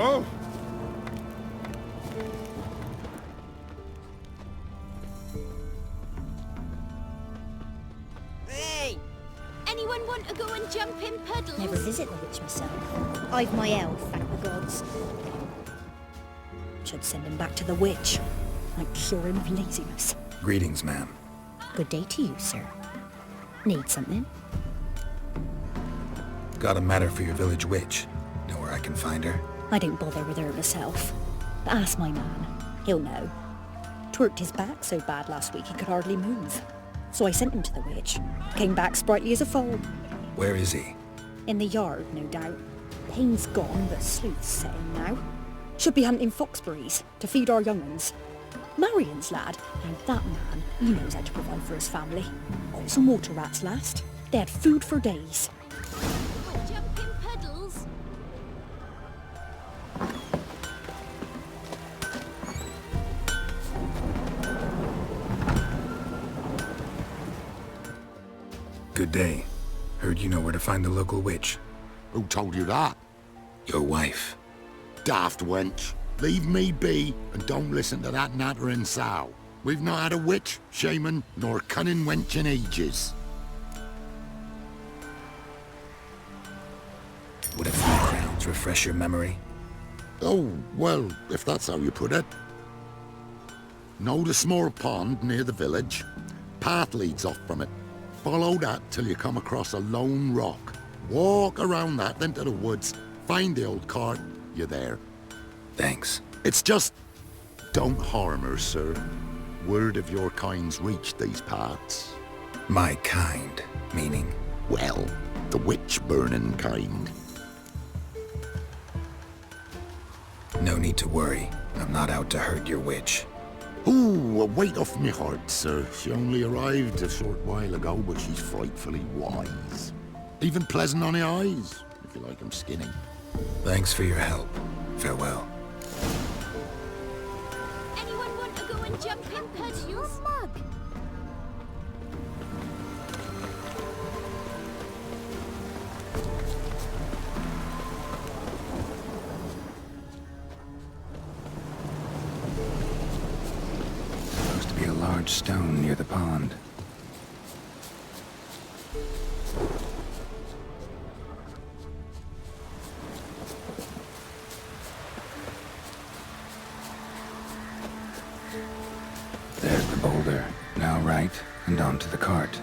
Oh! Hey! Anyone want to go and jump in puddles? Never visit the witch myself. I've my elf, thank the gods. Should send him back to the witch. Might cure him of laziness. Greetings, ma'am. Good day to you, sir. Need something? Got a matter for your village witch. Know where I can find her? I didn't bother with her myself. But ask my man. He'll know. Twerked his back so bad last week he could hardly move. So I sent him to the witch. Came back sprightly as a foal. Where is he? In the yard, no doubt. Pain's gone, but sleuth's setting now. Should be hunting foxberries to feed our young uns. Marion's lad, and that man, he knows how to provide for his family. Got some water rats last. They had food for days. Jump in puddles? Good day. Heard you know where to find the local witch. Who told you that? Your wife. Daft wench. Leave me be, and don't listen to that nattering sow. We've not had a witch, shaman, nor cunning wench in ages. Would a few crowns refresh your memory? Oh, well, if that's how you put it. Know the small pond near the village? Path leads off from it. Follow that till you come across a lone rock. Walk around that, then to the woods. Find the old cart. You're there. Thanks. It's just... don't harm her, sir. Word of your kind's reached these parts. My kind, meaning? Well, the witch-burning kind. No need to worry. I'm not out to hurt your witch. Ooh, a weight off me heart, sir. She only arrived a short while ago, but she's frightfully wise. Even pleasant on the eyes, if you like 'em skinny. Thanks for your help. Farewell. Anyone want to go and jump in puddles? Your mug. Supposed to be a large stone near the pond. There's the boulder. Now right, and onto the cart.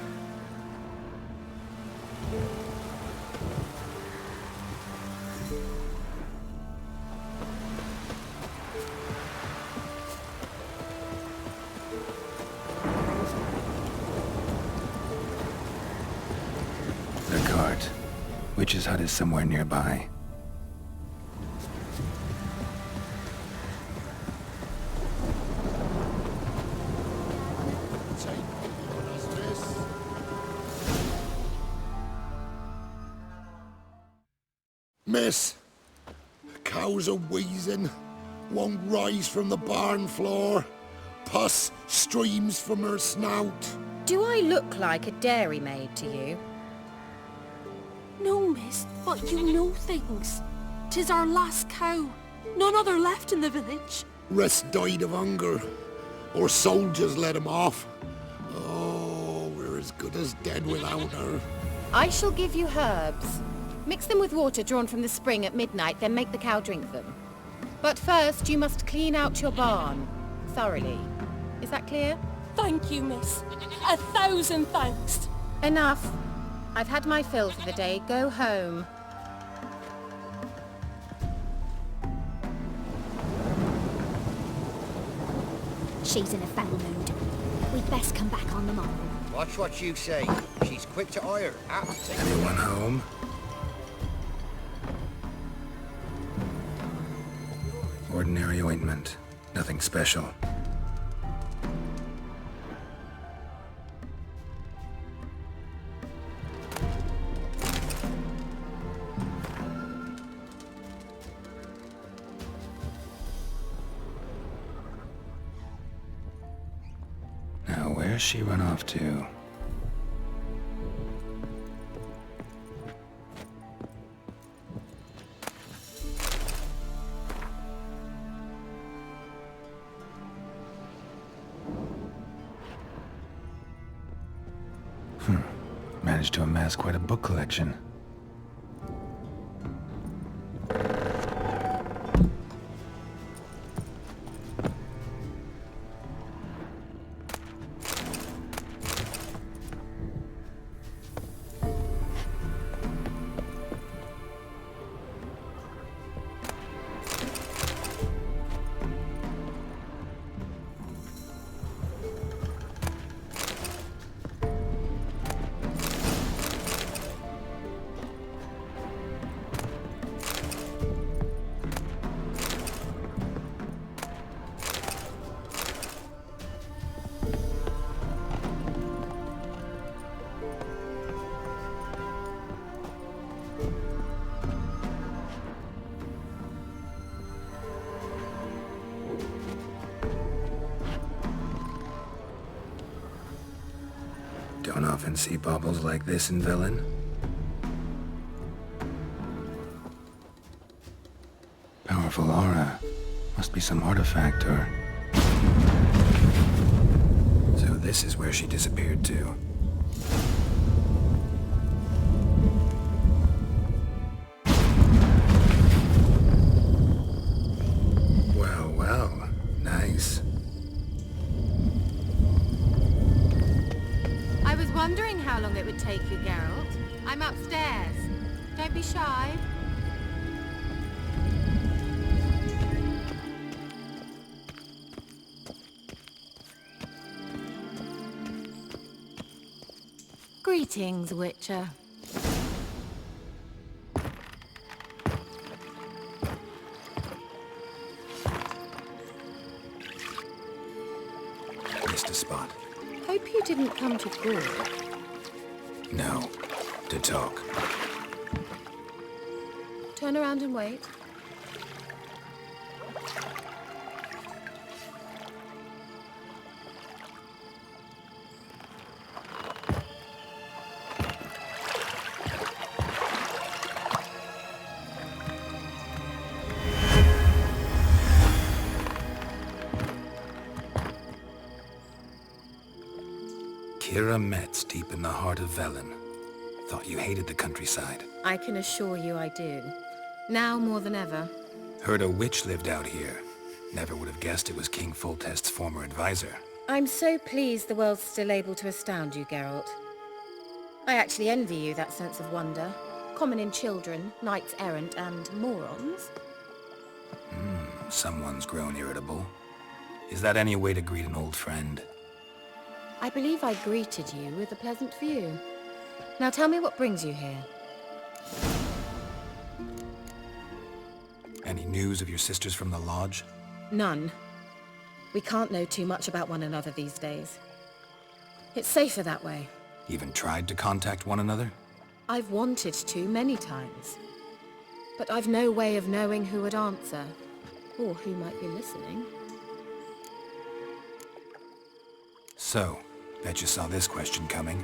The cart. Witch's hut is somewhere nearby. Miss, the cows are wheezing, won't rise from the barn floor. Pus streams from her snout. Do I look like a dairymaid to you? No, miss, but you know things. 'Tis our last cow. None other left in the village. Rest died of hunger, or soldiers let him off. Oh, we're as good as dead without her. I shall give you herbs. Mix them with water drawn from the spring at midnight, then make the cow drink them. But first, you must clean out your barn. Thoroughly. Is that clear? Thank you, miss. 1,000 thanks. Enough. I've had my fill for the day. Go home. She's in a foul mood. We'd best come back on the morrow. Watch what you say. She's quick to ire. Anyone home? Ordinary ointment. Nothing special. Now, where's she run off to? Managed to amass quite a book collection. Don't often see baubles like this in Velen. Powerful aura. Must be some artifact or... So this is where she disappeared to. Well, well. Nice. I was wondering how long it would take you, Geralt. I'm upstairs. Don't be shy. Greetings, Witcher. Missed a spot. Hope you didn't come to Gore. No. To talk. Turn around and wait. Kira Metz deep in the heart of Velen. Thought you hated the countryside. I can assure you I do. Now more than ever. Heard a witch lived out here. Never would have guessed it was King Foltest's former advisor. I'm so pleased the world's still able to astound you, Geralt. I actually envy you that sense of wonder. Common in children, knights errant, and morons. Someone's grown irritable. Is that any way to greet an old friend? I believe I greeted you with a pleasant view. Now tell me what brings you here. Any news of your sisters from the lodge? None. We can't know too much about one another these days. It's safer that way. Even tried to contact one another? I've wanted to many times. But I've no way of knowing who would answer, or who might be listening. So, bet you saw this question coming.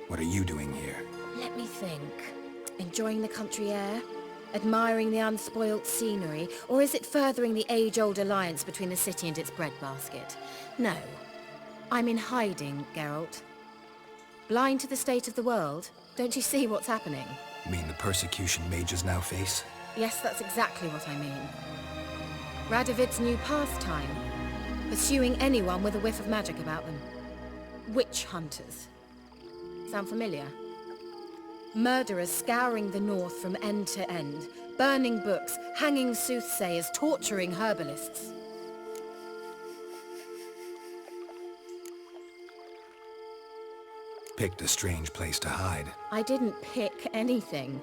What are you doing here? Let me think. Enjoying the country air? Admiring the unspoilt scenery? Or is it furthering the age-old alliance between the city and its breadbasket? No. I'm in hiding, Geralt. Blind to the state of the world? Don't you see what's happening? You mean the persecution mages now face? Yes, that's exactly what I mean. Radovid's new pastime. Pursuing anyone with a whiff of magic about them. Witch hunters. Sound familiar? Murderers scouring the north from end to end, burning books, hanging soothsayers, torturing herbalists. Picked a strange place to hide. I didn't pick anything.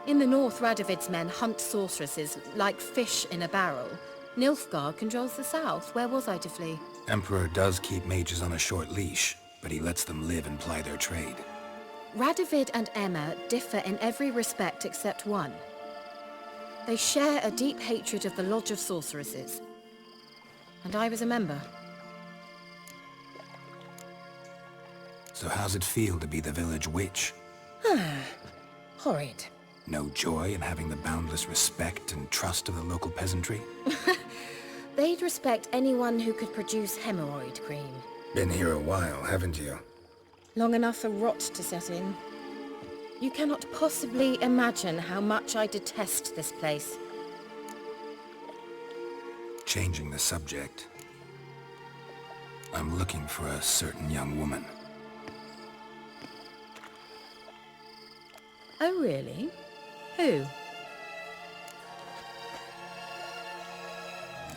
In the north, Radovid's men hunt sorceresses like fish in a barrel. Nilfgaard controls the south. Where was I to flee? Emperor does keep mages on a short leash, but he lets them live and ply their trade. Radovid and Emma differ in every respect except one. They share a deep hatred of the Lodge of Sorceresses. And I was a member. So how's it feel to be the village witch? Horrid. No joy in having the boundless respect and trust of the local peasantry? They'd respect anyone who could produce hemorrhoid cream. Been here a while, haven't you? Long enough for rot to set in. You cannot possibly imagine how much I detest this place. Changing the subject. I'm looking for a certain young woman. Oh, really? Who?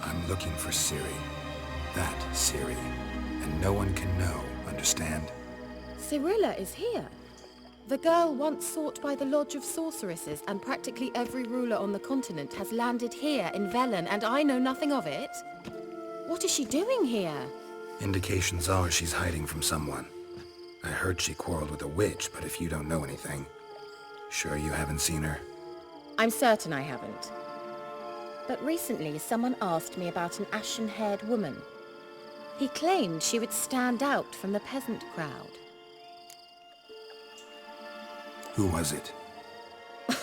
I'm looking for Ciri. That Ciri. And no one can know, understand? Cirilla is here. The girl once sought by the Lodge of Sorceresses, and practically every ruler on the continent has landed here in Velen, and I know nothing of it. What is she doing here? Indications are she's hiding from someone. I heard she quarreled with a witch, but if you don't know anything, sure you haven't seen her? I'm certain I haven't. But recently someone asked me about an ashen-haired woman. He claimed she would stand out from the peasant crowd. Who was it?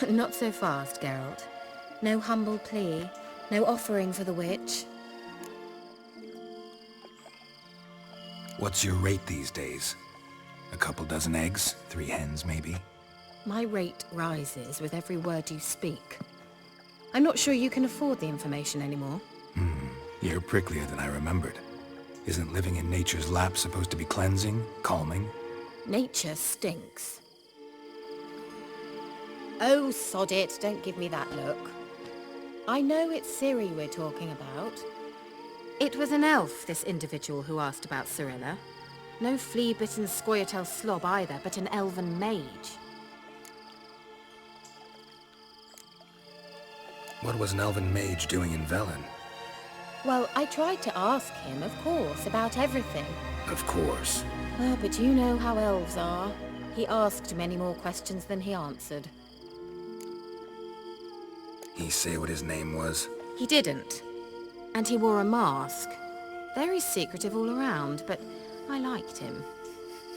Not so fast, Geralt. No humble plea, no offering for the witch. What's your rate these days? A couple dozen eggs? 3 hens, maybe? My rate rises with every word you speak. I'm not sure you can afford the information anymore. You're pricklier than I remembered. Isn't living in nature's lap supposed to be cleansing, calming? Nature stinks. Oh, sod it, don't give me that look. I know it's Ciri we're talking about. It was an elf, this individual who asked about Cirilla. No flea-bitten Scoia'tael slob either, but an elven mage. What was an elven mage doing in Velen? Well, I tried to ask him, of course, about everything. Of course. But you know how elves are. He asked many more questions than he answered. He say what his name was? He didn't. And he wore a mask. Very secretive all around, but I liked him.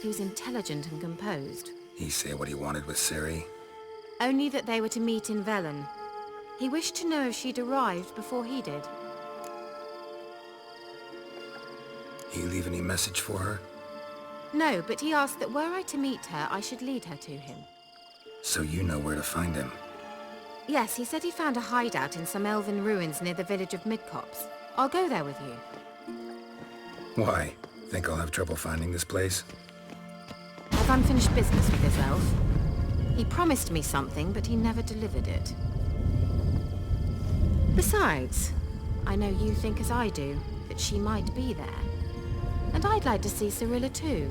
He was intelligent and composed. He say what he wanted with Ciri? Only that they were to meet in Velen. He wished to know if she'd arrived before he did. He leave any message for her? No, but he asked that were I to meet her, I should lead her to him. So you know where to find him? Yes, he said he found a hideout in some elven ruins near the village of Midcopse. I'll go there with you. Why? Think I'll have trouble finding this place? I've unfinished business with this elf. He promised me something, but he never delivered it. Besides, I know you think as I do, that she might be there. And I'd like to see Cirilla too.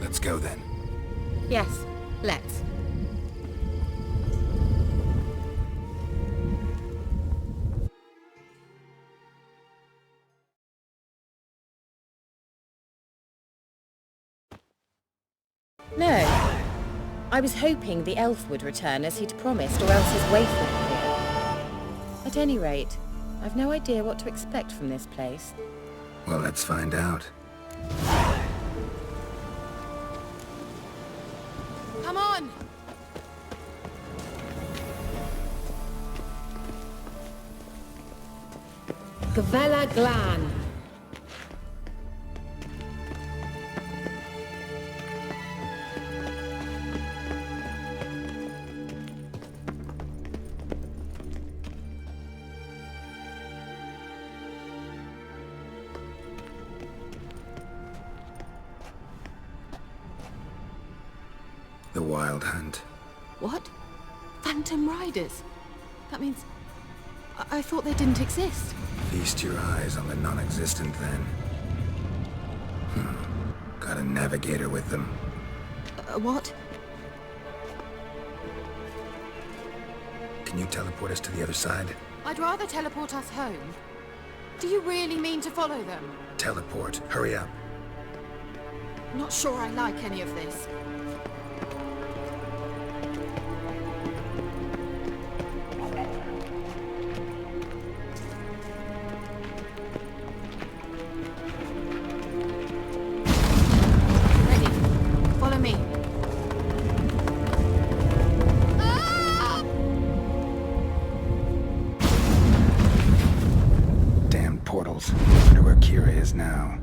Let's go then. Yes, let's. No. I was hoping the elf would return as he'd promised, or else his waif would appear. At any rate, I've no idea what to expect from this place. Well, let's find out. Come on! Gavella Glan. The Wild Hunt. What? Phantom Riders? That means... I thought they didn't exist. Feast your eyes on the non-existent then. Got a navigator with them. What? Can you teleport us to the other side? I'd rather teleport us home. Do you really mean to follow them? Teleport. Hurry up. Not sure I like any of this. Ready. Follow me. is now.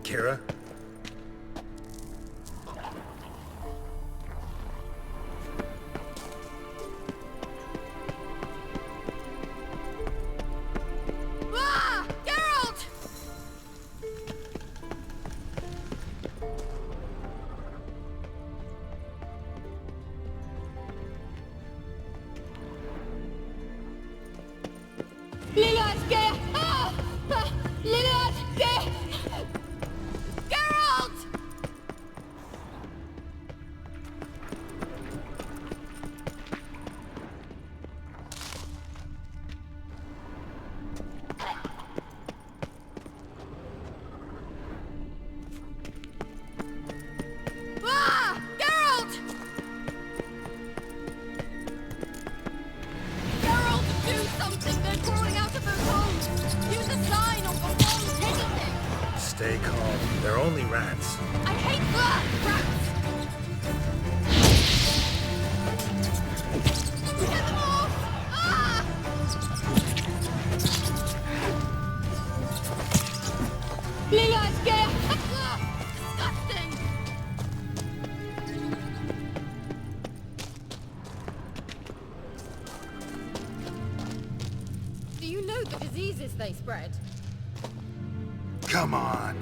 Kira? Ah! Geralt! Lillian, Geir! Ah! Ah! Lillian, Geir! Geralt! Ah! Geralt! Geralt, do something! They're crawling out of those holes! Use a sign or perform anything! Stay calm. They're only rats. I hate rats! Get them off! Ah! Lillian, Geir! Disgusting! Do you know the diseases they spread? Come on.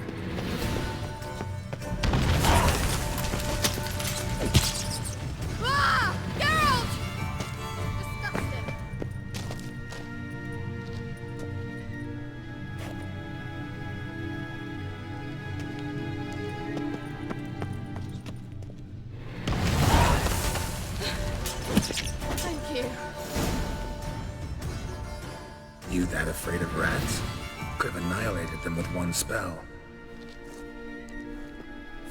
That afraid of rats? Could have annihilated them with one spell.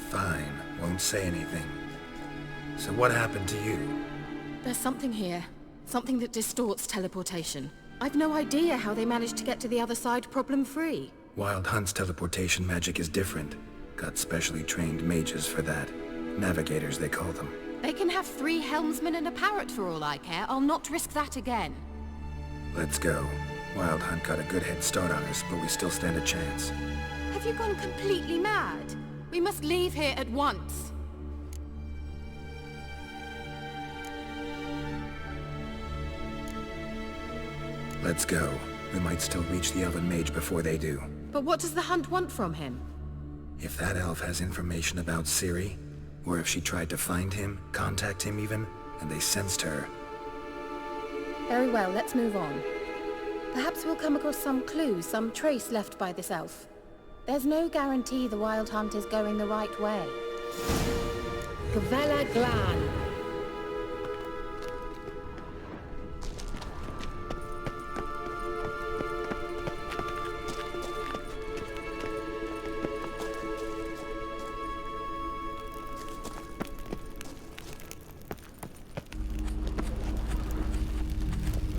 Fine, won't say anything. So what happened to you? There's something here. Something that distorts teleportation. I've no idea how they managed to get to the other side problem-free. Wild Hunt's teleportation magic is different. Got specially trained mages for that. Navigators, they call them. They can have 3 helmsmen and a parrot for all I care. I'll not risk that again. Let's go. Wild Hunt got a good head start on us, but we still stand a chance. Have you gone completely mad? We must leave here at once. Let's go. We might still reach the Elven Mage before they do. But what does the Hunt want from him? If that elf has information about Ciri, or if she tried to find him, contact him even, and they sensed her, Very well, let's move on. Perhaps we'll come across some clue, some trace left by this elf. There's no guarantee the Wild Hunt is going the right way. Gavella Glan.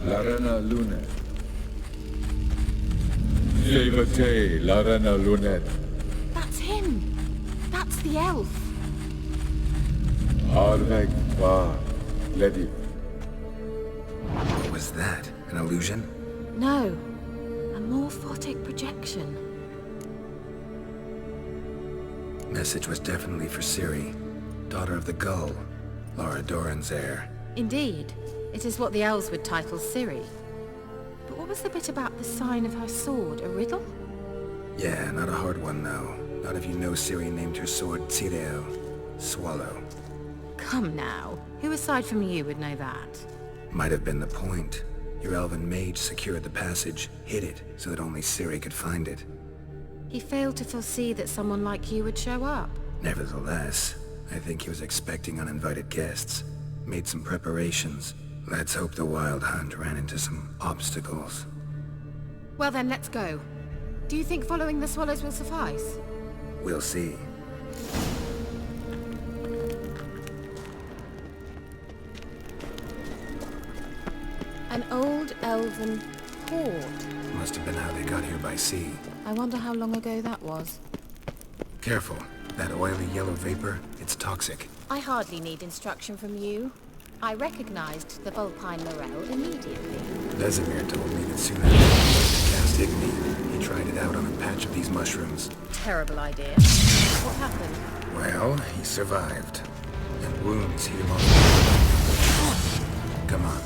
Larena Lunet. Sevate Larena Lunet. That's him! That's the elf! Arveg Va Ledi. what was that? An illusion? No. A morphotic projection. Message was definitely for Ciri, daughter of the Gull, Lara Doran's heir. Indeed. It is what the elves would title Ciri. But what was the bit about the sign of her sword? A riddle? Yeah, not a hard one though. Not if you know Ciri named her sword Cireo, swallow. Come now. Who aside from you would know that? Might have been the point. Your elven mage secured the passage, hid it, so that only Ciri could find it. He failed to foresee that someone like you would show up. Nevertheless, I think he was expecting uninvited guests. Made some preparations. Let's hope the Wild Hunt ran into some obstacles. Well then, let's go. Do you think following the swallows will suffice? We'll see. An old elven hoard. Must have been how they got here by sea. I wonder how long ago that was. Careful. That oily yellow vapor, it's toxic. I hardly need instruction from you. I recognized the Vulpine Morel immediately. Vesemir told me that soon after he was to cast Igni, he tried it out on a patch of these mushrooms. Terrible idea. What happened? Well, he survived. And wounds heal on. Come on.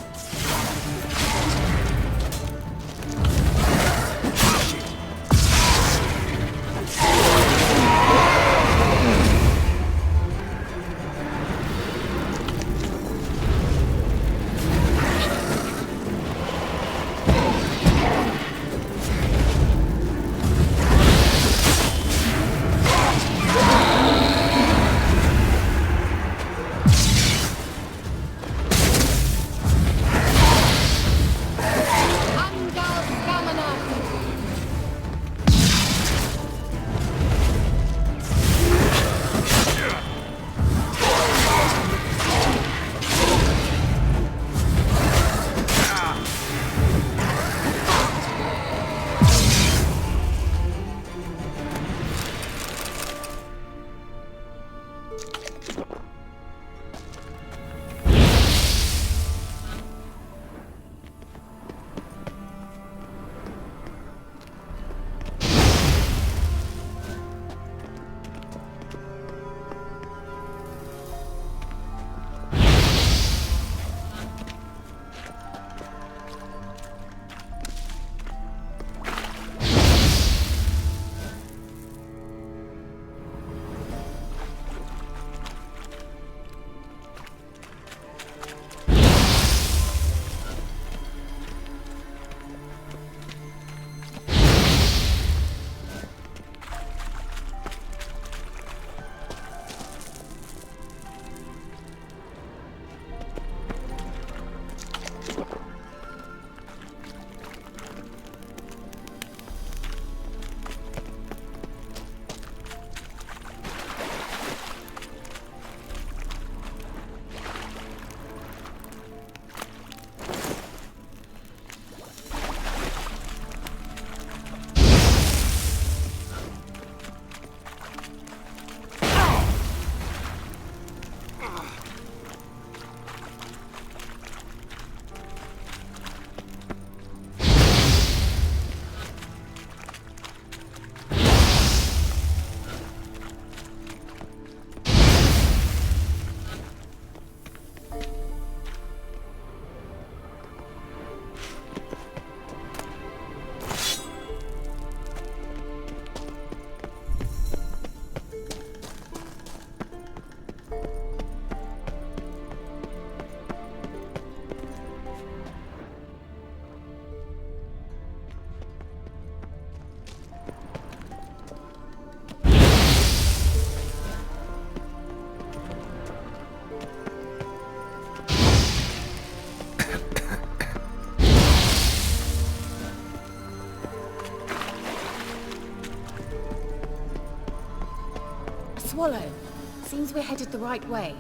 Seems we're headed the right way.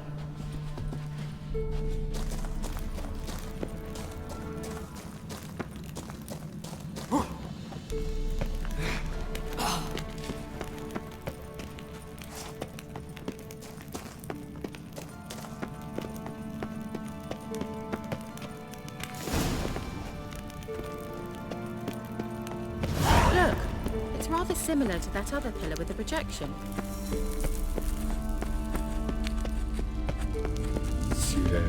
Look, it's rather similar to that other pillar with the projection. Sirel,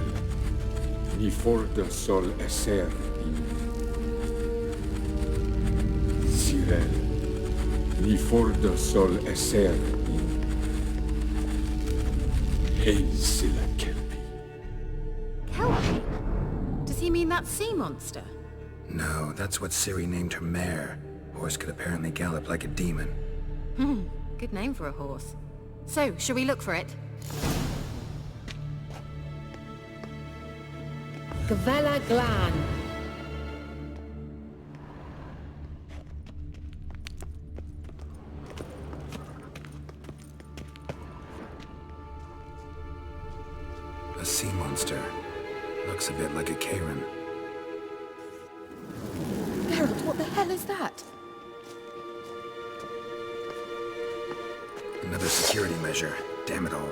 ni forda sol esser in. Sirel, ni forda sol esser in. Hail silla kelpi. Kelpie? Does he mean that sea monster? No, that's what Ciri named her mare. Horse could apparently gallop like a demon. Good name for a horse. So, shall we look for it? Gavella Glan. A sea monster. Looks a bit like a Karen. Geralt, what the hell is that? Another security measure. Damn it all.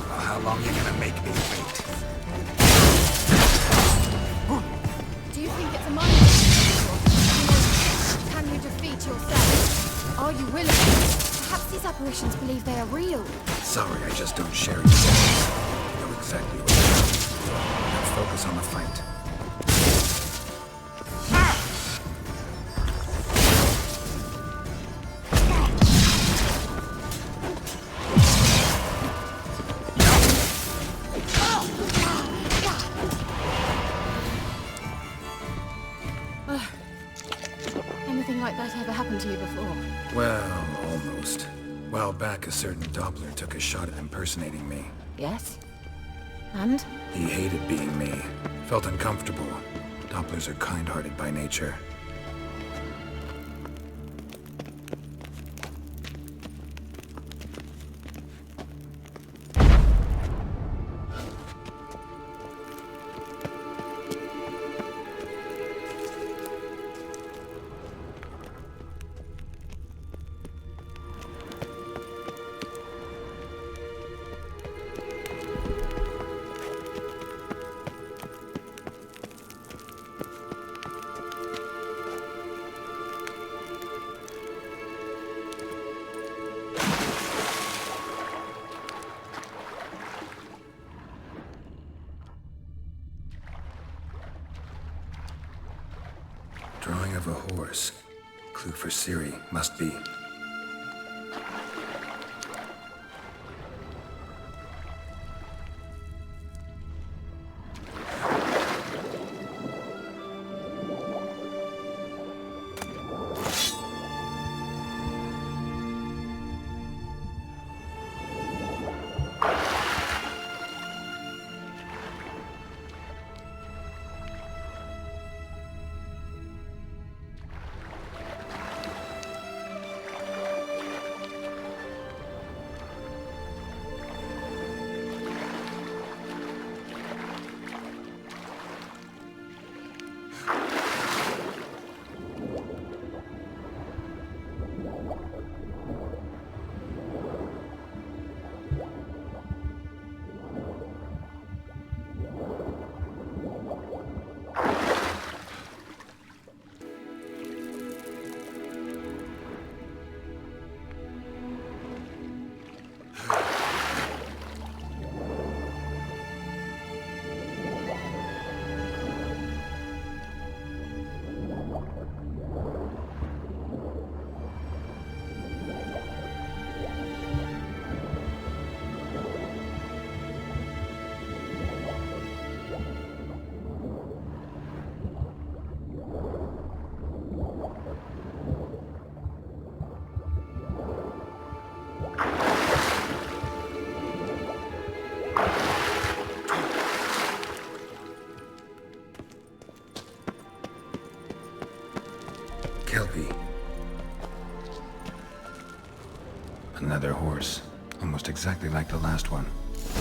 Well, how long you gonna make me wait? Do you think it's a mind trick? Can you defeat yourself? Are you willing? Perhaps these apparitions believe they are real. Sorry, I just don't share your thoughts. I know exactly what you're doing. Now focus on the fight. Anything like that ever happened to you before? Well, almost. While back, a certain Doppler took a shot at impersonating me. Yes? And? He hated being me. Felt uncomfortable. Dopplers are kind-hearted by nature. Drawing of a horse. Clue for Ciri, must be. Another horse. Almost exactly like the last one.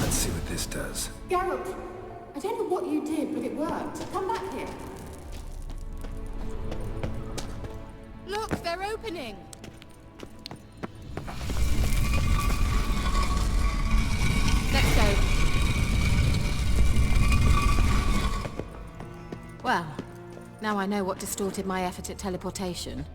Let's see what this does. Geralt, I don't know what you did, but it worked. Come back here. Look, they're opening. Let's go. Well, now I know what distorted my effort at teleportation.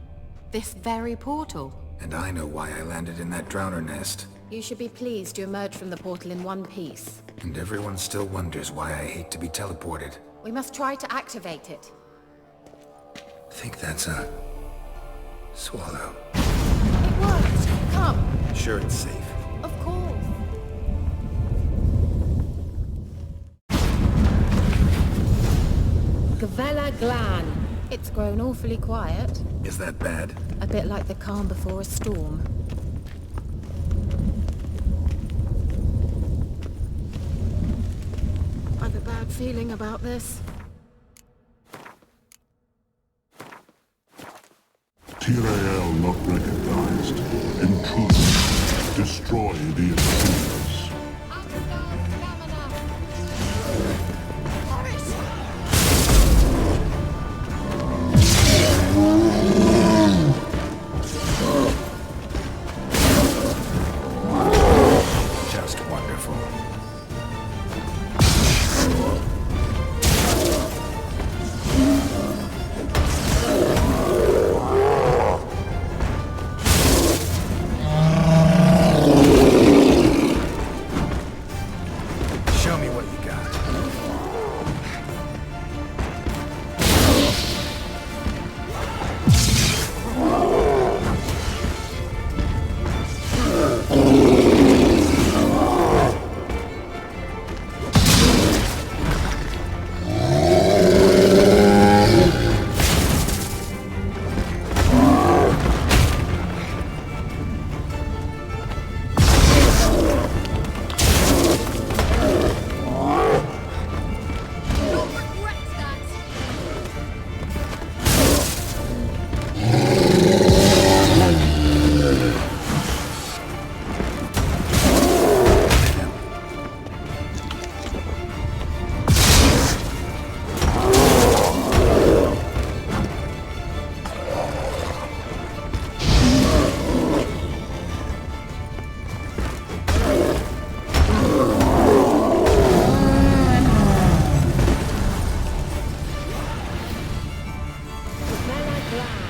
This very portal. And I know why I landed in that drowner nest. You should be pleased you emerged from the portal in one piece. And everyone still wonders why I hate to be teleported. We must try to activate it. Think that's a... swallow. It worked! Come! Sure it's safe. Of course. Gavella Glan. It's grown awfully quiet. Is that bad? A bit like the calm before a storm. I've a bad feeling about this. Tyrael not recognized. Intrude. Destroy the intruders. Just wonderful. Show me what you got. You'll regret that. Gavella Glan.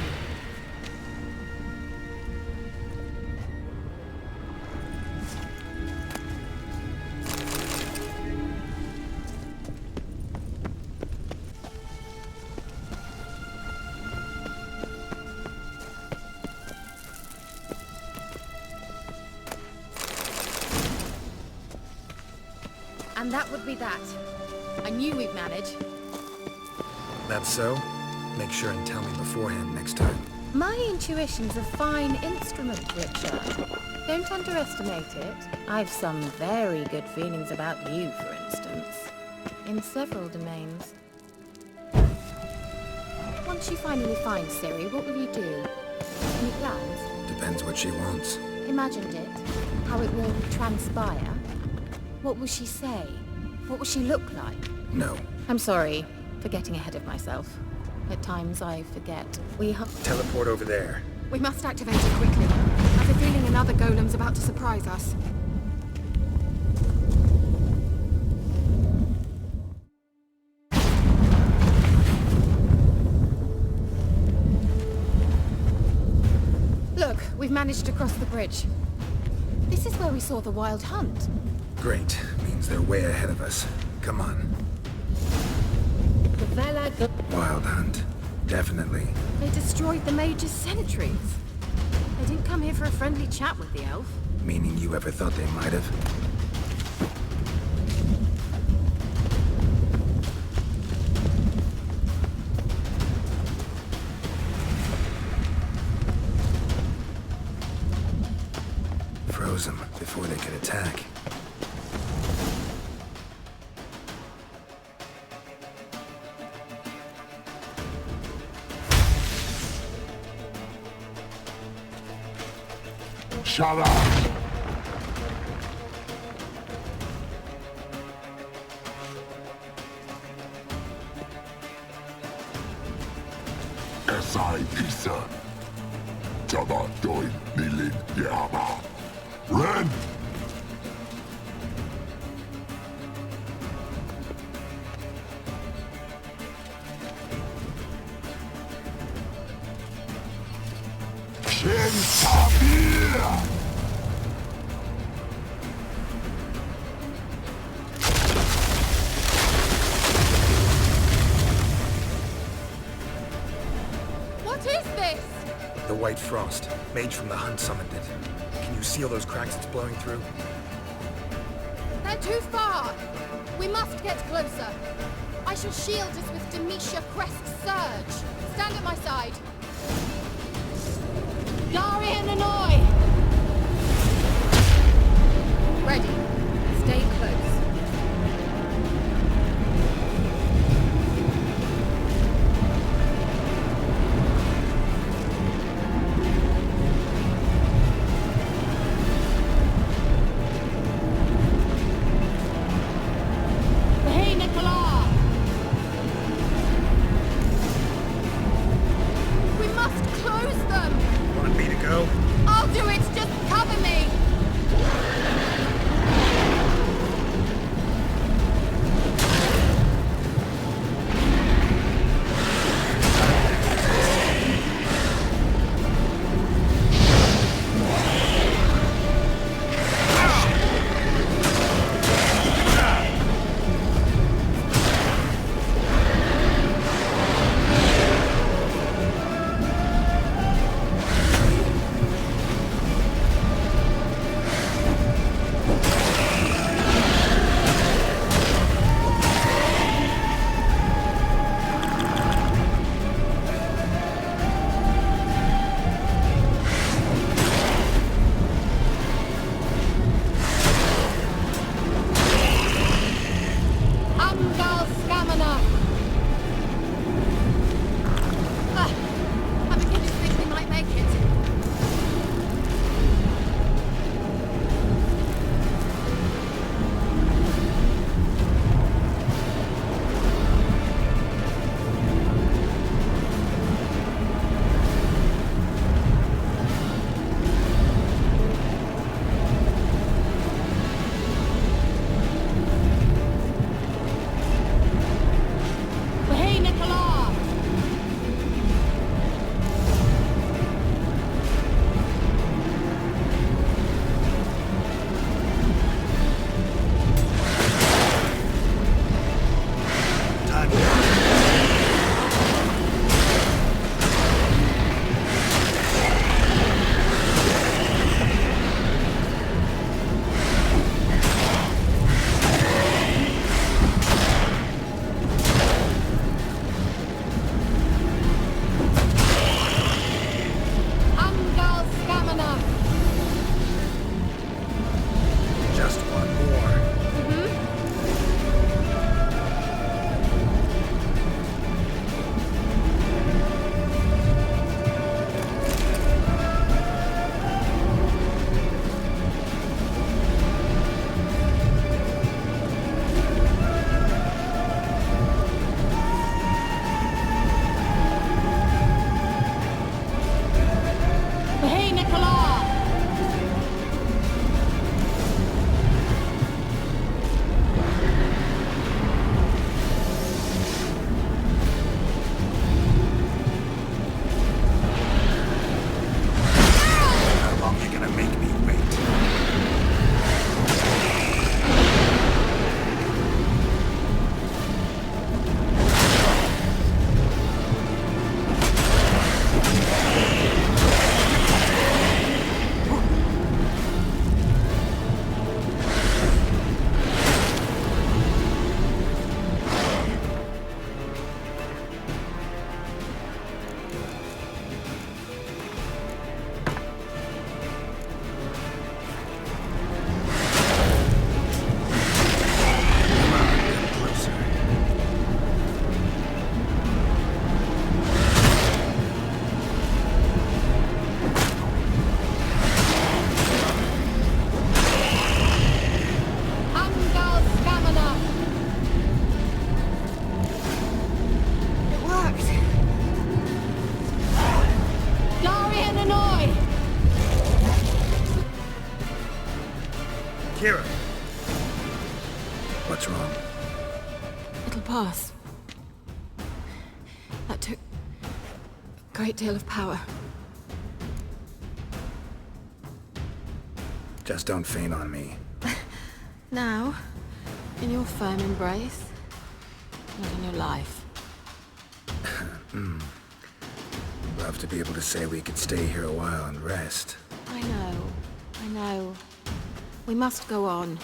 And that would be that. I knew we'd manage. That's so? Make sure and tell me beforehand next time. My intuition's a fine instrument, Richard. Don't underestimate it. I've some very good feelings about you, for instance. In several domains. Once you finally find Ciri, what will you do? Any plans? Depends what she wants. Imagined it? How it will transpire? What will she say? What will she look like? No. I'm sorry for getting ahead of myself. At times I forget. Teleport over there. We must activate it quickly. I have a feeling another golem's about to surprise us. Look, we've managed to cross the bridge. This is where we saw the Wild Hunt. Great. Means they're way ahead of us. Come on. Wild Hunt. Definitely. They destroyed the Mage's sentries. They didn't come here for a friendly chat with the elf. Meaning you ever thought they might have? Froze them before they could attack. Shut up! Esai Isa. Java Doi Nilin Yama. Ren! Shin Sabir! What is this? The White Frost. Mage from the Hunt summoned it. Can you seal those cracks it's blowing through? They're too far. We must get closer. I shall shield us with Demetia Crest's surge. Stand at my side. Darian Hanoi! Ready. Stay close. Hey, Nicola! We must close them! Want me to go? I'll do it Kira! What's wrong? It'll pass. That took a great deal of power. Just don't faint on me. Now, in your firm embrace, not in your life. Love to be able to say we could stay here a while and rest. I know. We must go on.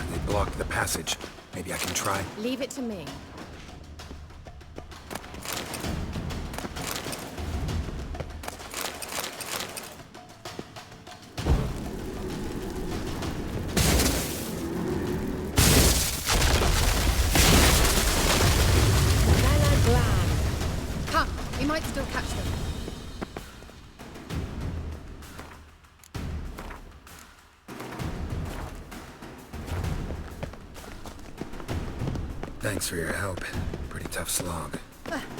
They blocked the passage. Maybe I can try. Leave it to me. Come, we might still catch them. Thanks for your help. Pretty tough slog.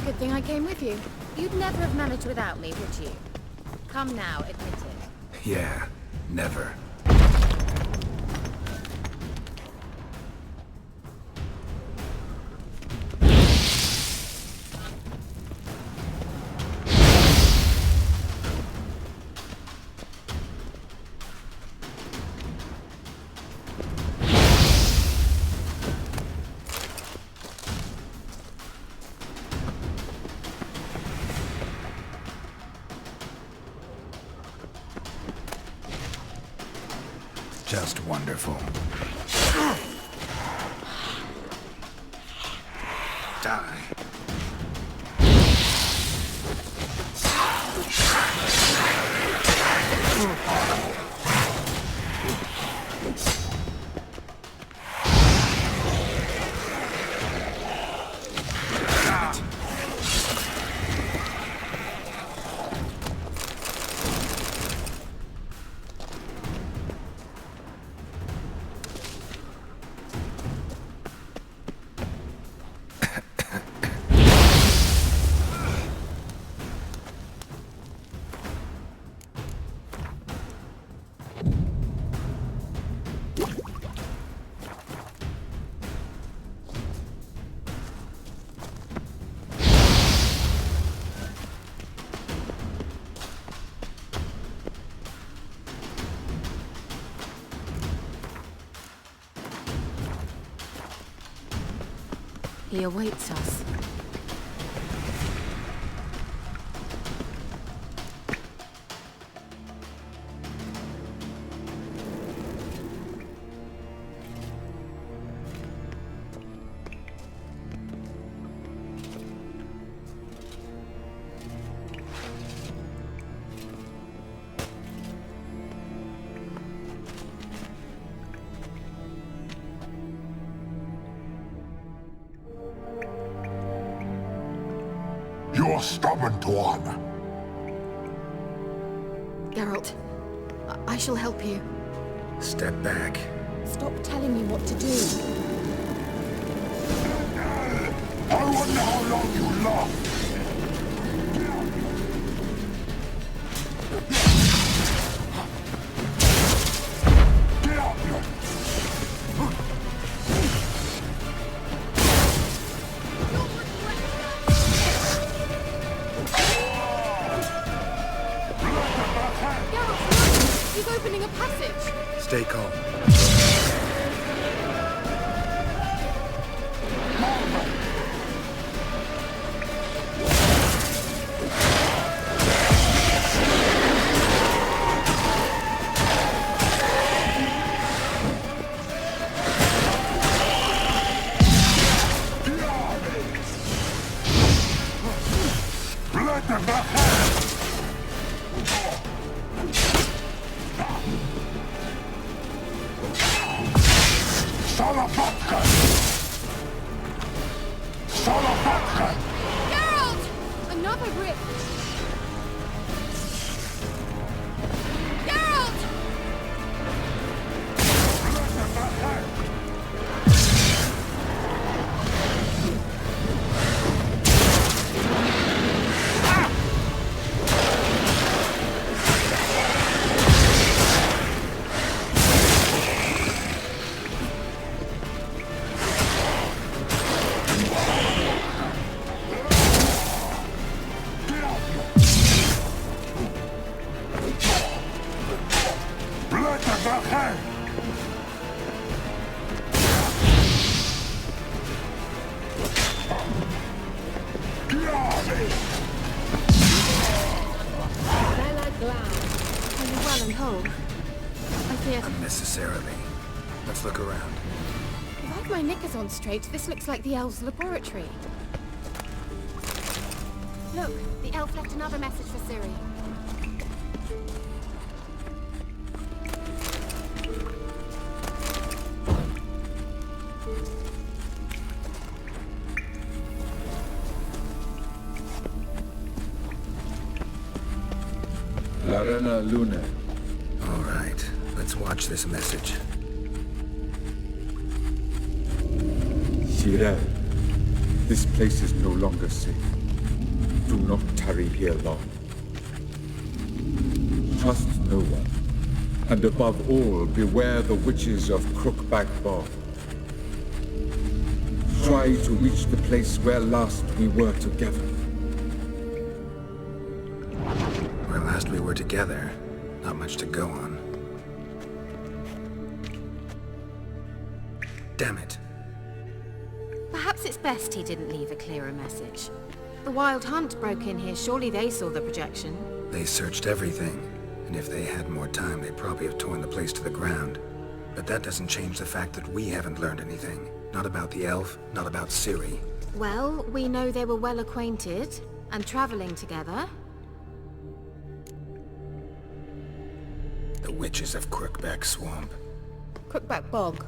Good thing I came with you. You'd never have managed without me, would you? Come now, admit it. Yeah, never. Just wonderful. Die. He awaits us. You're stubborn, Tuan. Geralt, I shall help you. Step back. Stop telling me what to do. I wonder how long you last. Get up, you! He's opening a passage! Stay calm. Blood of the hand! Salapatka! Salapatka! Geralt! Another rip! Geralt! hole. I fear... Unnecessarily. Let's look around. If I've my knickers on straight, this looks like the elves' laboratory. Look, the elf left another message for Ciri. Larena Luna. All right, let's watch this message. Cyril, this place is no longer safe. Do not tarry here long. Trust no one. And above all, beware the witches of Crookback Bog. Try to reach the place where last we were together. Where last we were together, not much to go on. Damn it. Perhaps it's best he didn't leave a clearer message. The Wild Hunt broke in here. Surely they saw the projection. They searched everything, and if they had more time, they'd probably have torn the place to the ground. But that doesn't change the fact that we haven't learned anything. Not about the elf, not about Ciri. Well, we know they were well acquainted and traveling together. The witches of Crookback Swamp. Crookback Bog.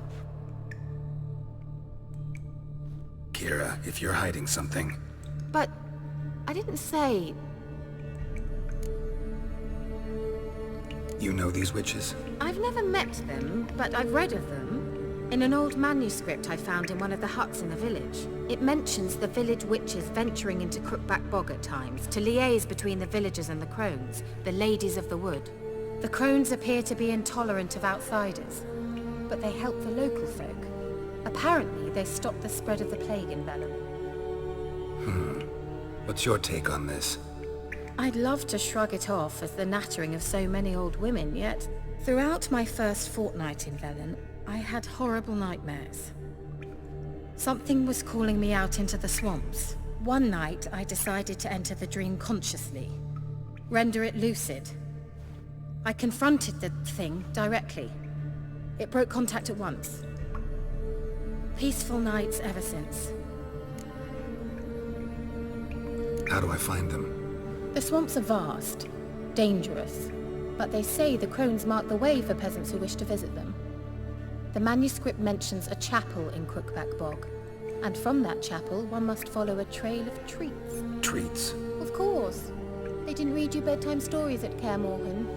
Kira, if you're hiding something, But I didn't say... you know these witches? I've never met them, but I've read of them. In an old manuscript I found in one of the huts in the village. It mentions the village witches venturing into Crookback Bog at times to liaise between the villagers and the crones, the ladies of the wood. The crones appear to be intolerant of outsiders, but they help the local folk. Apparently, they stopped the spread of the plague in Velen. What's your take on this? I'd love to shrug it off as the nattering of so many old women, yet throughout my first fortnight in Velen, I had horrible nightmares. Something was calling me out into the swamps. One night, I decided to enter the dream consciously, render it lucid. I confronted the thing directly. It broke contact at once. Peaceful nights ever since. How do I find them? The swamps are vast, dangerous, but they say the crones mark the way for peasants who wish to visit them. The manuscript mentions a chapel in Crookback Bog, and from that chapel one must follow a trail of treats. Treats? Of course. They didn't read you bedtime stories at Kaer Morhen.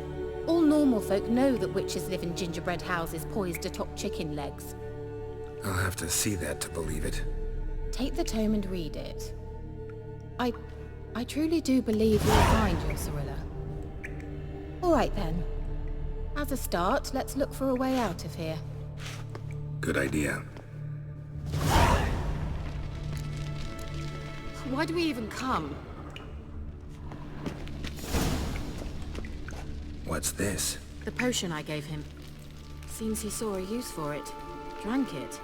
All normal folk know that witches live in gingerbread houses poised atop chicken legs. I'll have to see that to believe it. Take the tome and read it. I truly do believe you'll find your Cirilla. All right then. As a start, let's look for a way out of here. Good idea. Why do we even come? What's this? The potion I gave him. Seems he saw a use for it. Drank it.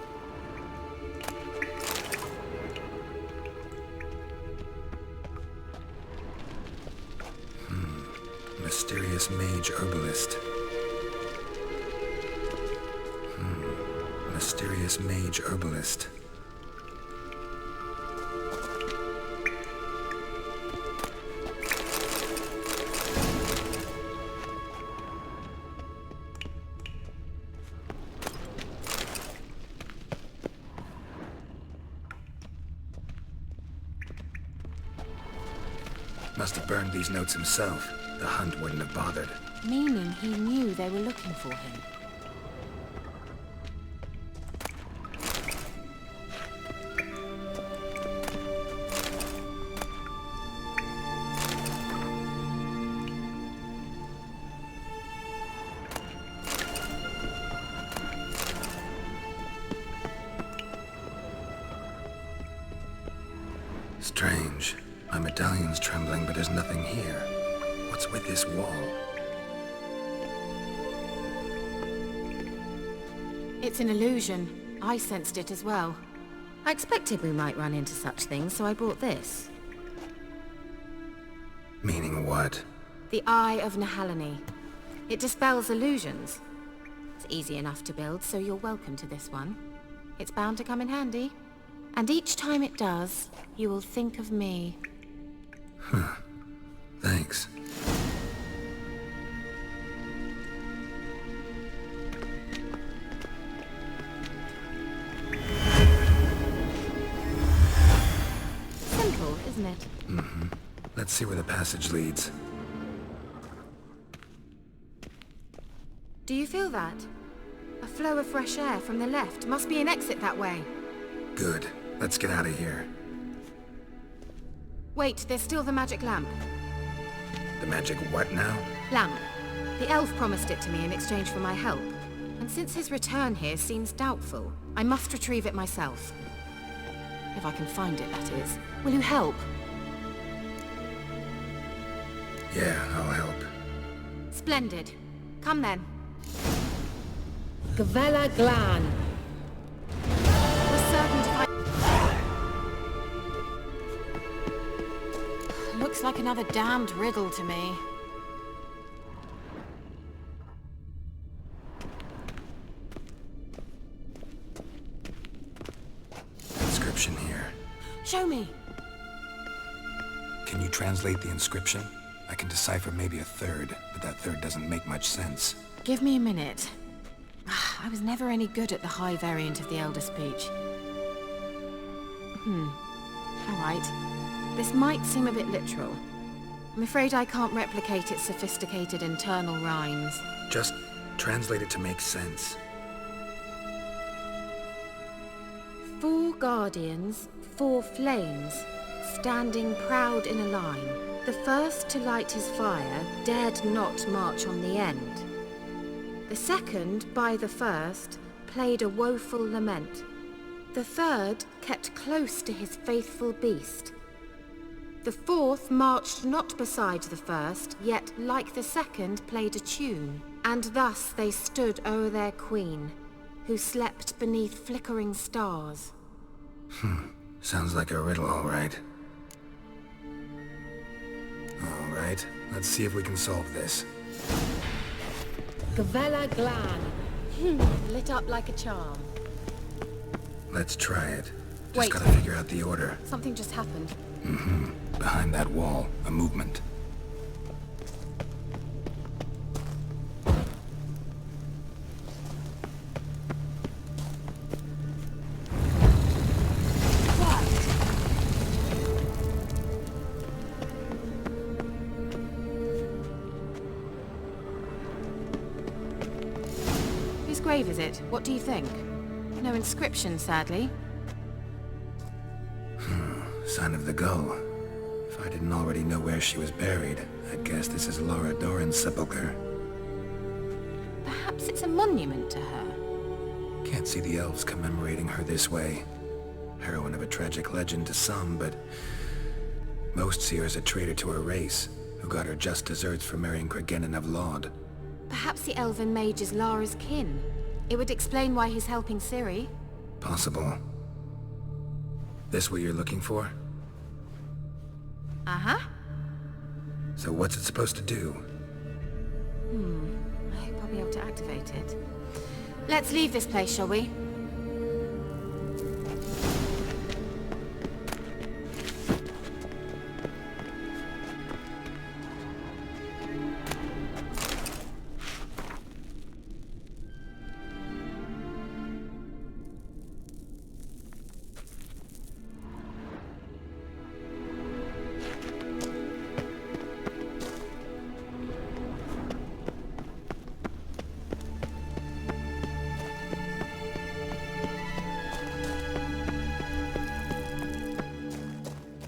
Mysterious mage herbalist. Mysterious mage herbalist. Must have burned these notes himself. The hunt wouldn't have bothered. Meaning he knew they were looking for him. Strange. My medallion's trembling, but there's nothing here. What's with this wall? It's an illusion. I sensed it as well. I expected we might run into such things, so I brought this. Meaning what? The Eye of Nehaleni. It dispels illusions. It's easy enough to build, so you're welcome to this one. It's bound to come in handy. And each time it does, you will think of me. Thanks. Simple, isn't it? Let's see where the passage leads. Do you feel that? A flow of fresh air from the left. Must be an exit that way. Good. Let's get out of here. Wait, there's still the magic lamp. The magic what now? Lamp. The elf promised it to me in exchange for my help. And since his return here seems doubtful, I must retrieve it myself. If I can find it, that is. Will you help? Yeah, I'll help. Splendid. Come then. Gavella Glan. We're certain to find... Looks like another damned riddle to me. Inscription here. Show me. Can you translate the inscription? I can decipher maybe a third, but that third doesn't make much sense. Give me a minute. I was never any good at the high variant of the Elder Speech. All right. This might seem a bit literal. I'm afraid I can't replicate its sophisticated internal rhymes. Just translate it to make sense. 4 guardians, 4 flames, standing proud in a line. The first to light his fire dared not march on the end. The second, by the first, played a woeful lament. The third kept close to his faithful beast. The fourth marched not beside the first, yet, like the second, played a tune. And thus they stood o'er their queen, who slept beneath flickering stars. Sounds like a riddle, all right. All right, let's see if we can solve this. Gavella Glan. Lit up like a charm. Let's try it. Just Wait. gotta figure out the order. Something just happened. Behind that wall, a movement. Whose grave is it? What do you think? No inscription, sadly. Sign of the gull. If I didn't already know where she was buried, I'd guess this is Laura Doran's sepulcher. Perhaps it's a monument to her. Can't see the elves commemorating her this way. Heroine of a tragic legend to some, but most see her as a traitor to her race, who got her just deserts for marrying Cregennan of Laud. Perhaps the elven mage is Lara's kin. It would explain why he's helping Ciri. Possible. This what you're looking for? Uh-huh. So what's it supposed to do? I hope I'll be able to activate it. Let's leave this place, shall we?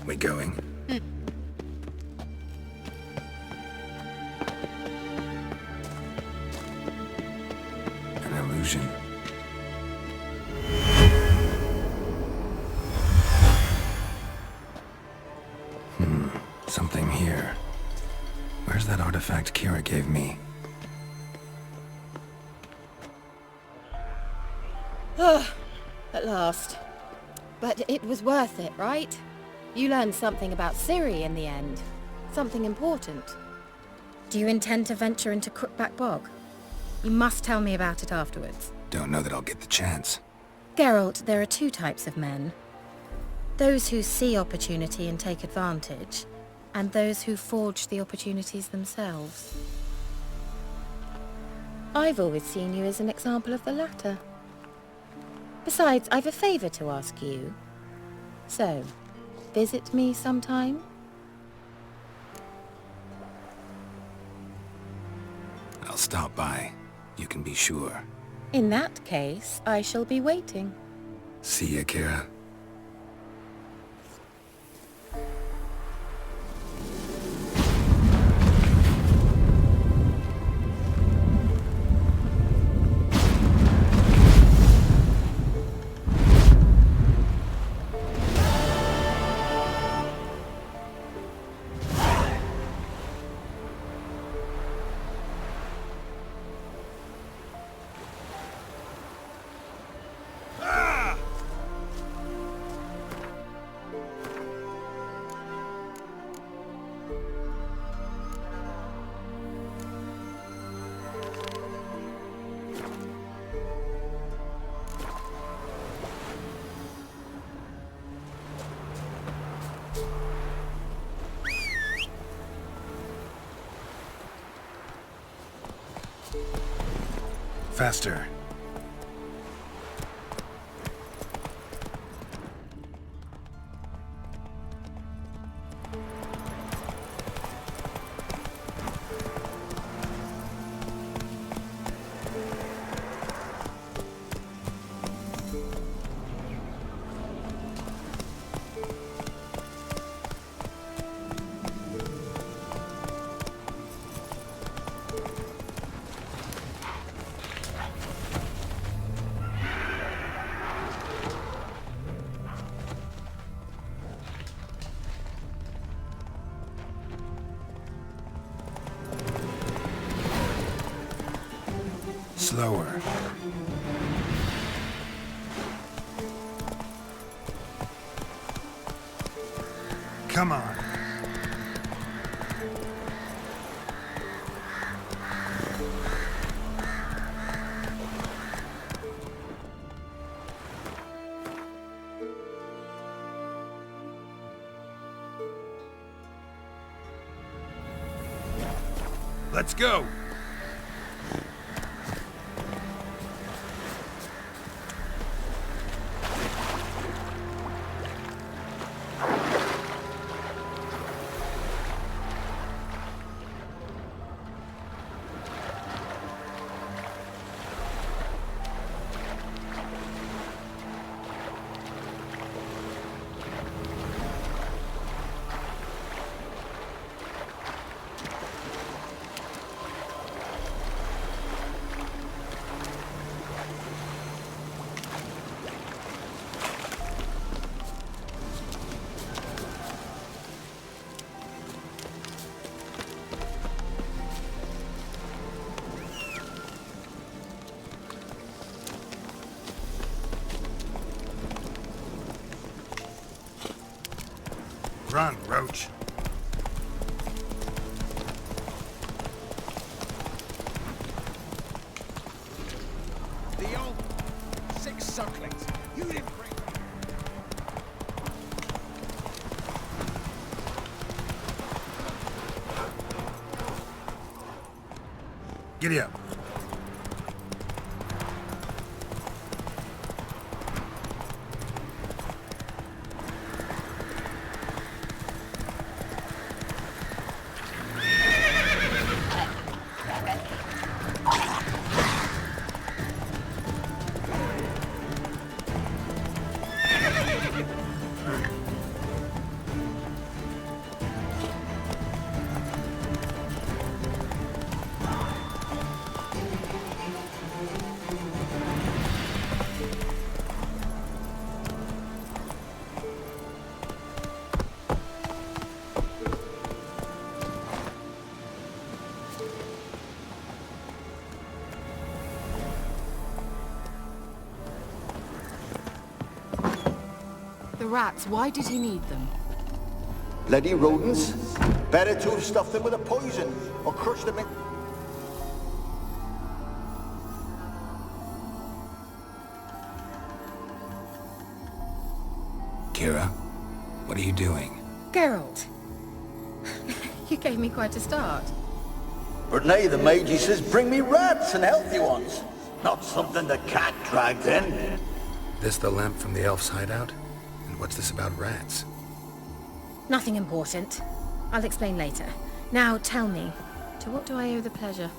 We going? An illusion. Something here. Where's that artifact Kira gave me? At last. But it was worth it, right? You learned something about Ciri in the end. Something important. Do you intend to venture into Crookback Bog? You must tell me about it afterwards. Don't know that I'll get the chance. Geralt, there are two types of men. Those who see opportunity and take advantage, and those who forge the opportunities themselves. I've always seen you as an example of the latter. Besides, I've a favor to ask you. So, visit me sometime? I'll stop by. You can be sure. In that case, I shall be waiting. See ya, Kira. Faster. Slower. Come on. Let's go. Run, Roach. The old 6 sucklings. You didn't bring them. Giddy up. The rats, why did he need them? Bloody rodents? Better to have stuffed them with a poison, or crushed them in... Kira, what are you doing? Geralt. You gave me quite a start. But nay, the mage, he says, bring me rats and healthy ones. Not something the cat dragged in. This the lamp from the elf's hideout? And what's this about rats? Nothing important. I'll explain later. Now tell me, to what do I owe the pleasure?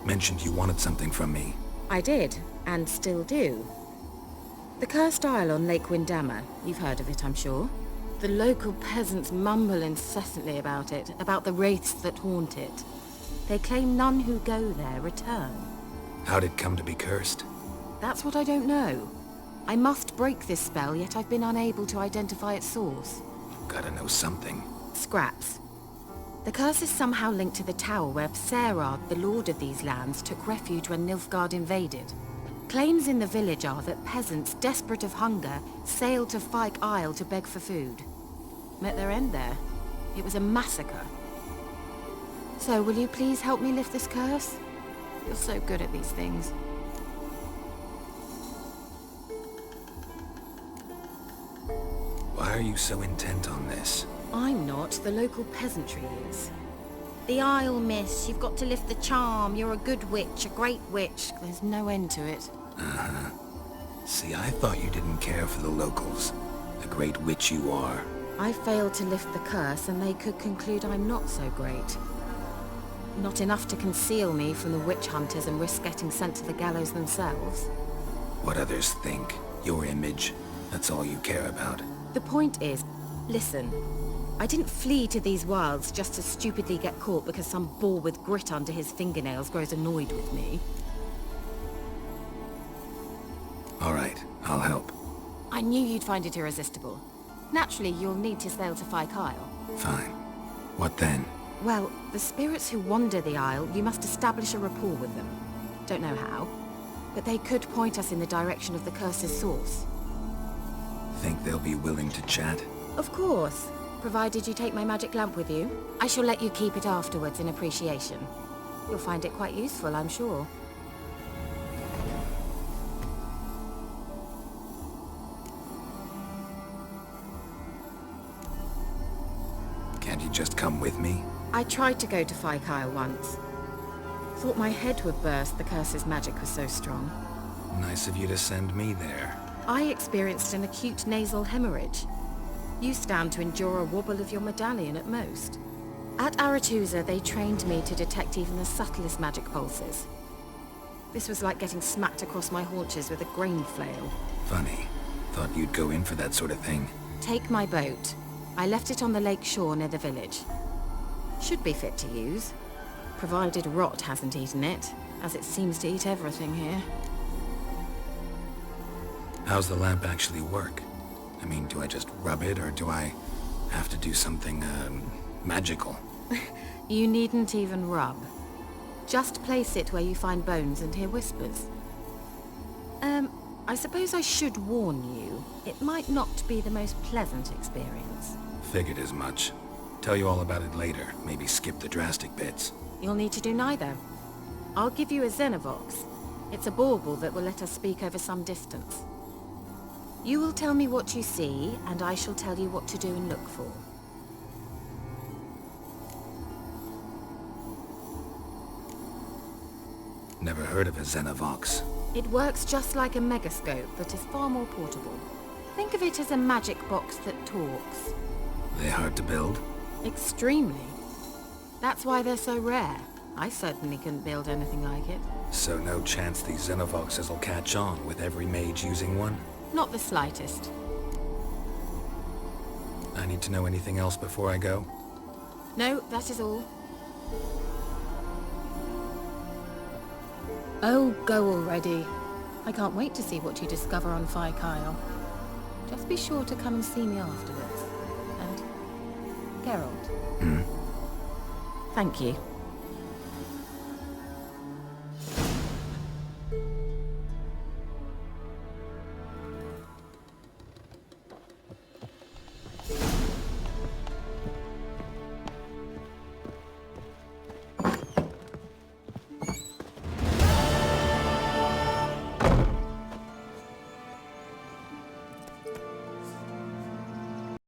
Mentioned you wanted something from me. I did, and still do. The cursed isle on Lake Windammer. You've heard of it, I'm sure. The local peasants mumble incessantly about it, about the wraiths that haunt it. They claim none who go there return. How'd it come to be cursed? That's what I don't know. I must break this spell, yet I've been unable to identify its source. Gotta know something. Scraps. The curse is somehow linked to the tower where Serard, the lord of these lands, took refuge when Nilfgaard invaded. Claims in the village are that peasants, desperate of hunger, sailed to Fyke Isle to beg for food. Met their end there. It was a massacre. So, will you please help me lift this curse? You're so good at these things. Why are you so intent on this? I'm not, the local peasantry is. The Isle, miss. You've got to lift the charm. You're a good witch, a great witch. There's no end to it. Uh-huh. See, I thought you didn't care for the locals. The great witch you are. I failed to lift the curse, and they could conclude I'm not so great. Not enough to conceal me from the witch hunters and risk getting sent to the gallows themselves. What others think. Your image. That's all you care about. The point is, listen. I didn't flee to these wilds just to stupidly get caught because some boar with grit under his fingernails grows annoyed with me. All right, I'll help. I knew you'd find it irresistible. Naturally, you'll need to sail to Fyke Isle. Fine. What then? Well, the spirits who wander the Isle, you must establish a rapport with them. Don't know how, but they could point us in the direction of the curse's source. Think they'll be willing to chat? Of course. Provided you take my magic lamp with you. I shall let you keep it afterwards in appreciation. You'll find it quite useful, I'm sure. Can't you just come with me? I tried to go to Fyke Isle once. Thought my head would burst, the curse's magic was so strong. Nice of you to send me there. I experienced an acute nasal hemorrhage. You stand to endure a wobble of your medallion at most. At Aretusa, they trained me to detect even the subtlest magic pulses. This was like getting smacked across my haunches with a grain flail. Funny. Thought you'd go in for that sort of thing. Take my boat. I left it on the lake shore near the village. Should be fit to use, provided rot hasn't eaten it, as it seems to eat everything here. How's the lamp actually work? I mean, do I just rub it, or do I have to do something, magical? You needn't even rub. Just place it where you find bones and hear whispers. I suppose I should warn you, it might not be the most pleasant experience. Figured as much. Tell you all about it later, maybe skip the drastic bits. You'll need to do neither. I'll give you a Xenovox. It's a bauble that will let us speak over some distance. You will tell me what you see, and I shall tell you what to do and look for. Never heard of a Xenovox. It works just like a megascope, but is far more portable. Think of it as a magic box that talks. They hard to build? Extremely. That's why they're so rare. I certainly couldn't build anything like it. So no chance these Xenovoxes will catch on with every mage using one? Not the slightest. I need to know anything else before I go? No, that is all. Oh, go already. I can't wait to see what you discover on Fyke Isle. Just be sure to come and see me afterwards. And... Geralt. Hmm? Thank you.